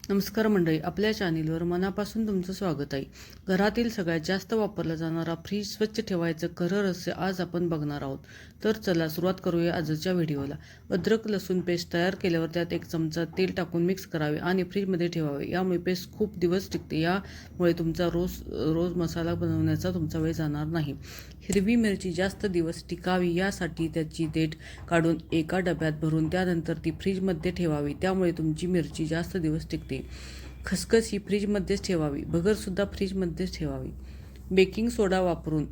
नमस्कार मंडळी, आपल्या चॅनेलवर मनापासून तुमचं स्वागत आहे. घरातील सगळ्यात जास्त वापरला जाणारा फ्रीज स्वच्छ ठेवायचं खरं रहस्य आज आपण बघणार आहोत. तर चला सुरुवात करूया आजच्या व्हिडिओला. अद्रक लसूण पेस्ट तयार केल्यावर त्यात 1 चमचा तेल टाकून मिक्स करावे आणि फ्रीजमध्ये ठेवावे. यामुळे पेस्ट खूप दिवस टिकते. यामुळे तुमचा रोज मसाला बनवण्याचा तुमचा वेळ जाणार नाही. हिरवी मिरची जास्त दिवस टिकावी यासाठी त्याची देठ काढून एका डब्यात भरून त्यानंतर ती फ्रीजमध्ये ठेवावी. त्यामुळे तुमची मिरची जास्त दिवस टिकते. खसखस ही फ्रीजमध्येच ठेवावी. भगरसुद्धा फ्रीजमध्येच ठेवावी. बेकिंग सोडा वापरून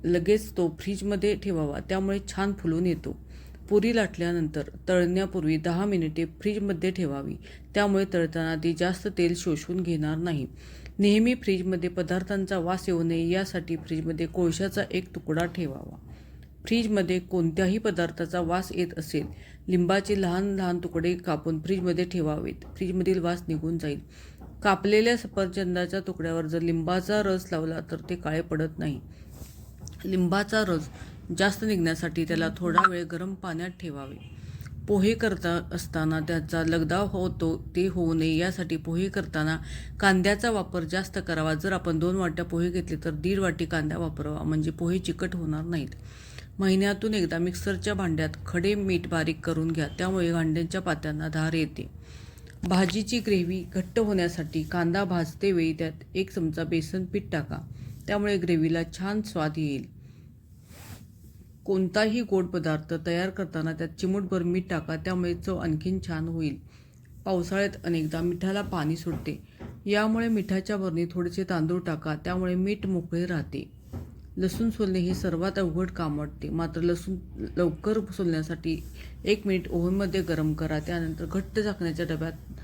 लगेच तो फ्रीजमध्ये ठेवावा. त्यामुळे छान फुलून येतो. पुरी लाटल्यानंतर तळण्यापूर्वी 10 मिनिटे फ्रीजमध्ये ठेवावी. त्यामुळे तळताना ती जास्त तेल शोषून घेणार नाही. नेहमी फ्रीजमध्ये पदार्थांचा वास येऊ नये यासाठी फ्रीजमध्ये कोळशाचा 1 तुकडा ठेवावा. फ्रीजमध्ये कोणत्याही पदार्थाचा वास येत असेल, लिंबाचे लहान लहान तुकडे कापून फ्रीजमध्ये ठेवावेत. फ्रीजमधील वास निघून जाईल. कापलेल्या सफरचंदाच्या तुकड्यावर जर लिंबाचा रस लावला तर ते काळे पडत नाही. लिंबाचा रस जास्त निघण्यासाठी त्याला थोडा वेळ गरम पाण्यात ठेवावे. पोहे करता असताना त्याचा लगदा होतो ते होऊ नये यासाठी पोहे करताना कांद्याचा वापर जास्त करावा. जर आपण 2 वाट्या पोहे घेतले तर 1.5 वाटी कांदा वापरावा, म्हणजे पोहे चिकट होणार नाहीत. महिन्यातून एकदा मिक्सरच्या भांड्यात खडे मीठ बारीक करून घ्या. त्यामुळे कांद्याच्या पात्यांना धार येते. भाजीची ग्रेव्ही घट्ट होण्यासाठी कांदा भाजते वेळी त्यात 1 चमचा बेसन पीठ टाका. त्यामुळे ग्रेव्हीला छान स्वाद येईल. कोणताही गोड पदार्थ तयार करताना त्यात चिमूटभर मीठ टाका. त्यामुळे चव आणखीन छान होईल. पावसाळ्यात अनेकदा मिठाला पाणी सुटते. यामुळे मिठाच्या भरणीत थोडेसे तांदूळ टाका. त्यामुळे मीठ मोकळे राहते. लसूण सोलणे हे सर्वात अवघड काम वाटते. मात्र लसूण लवकर सोलण्यासाठी 1 मिनिट ओव्हनमध्ये गरम करा. त्यानंतर घट्ट झाकण्याच्या डब्यात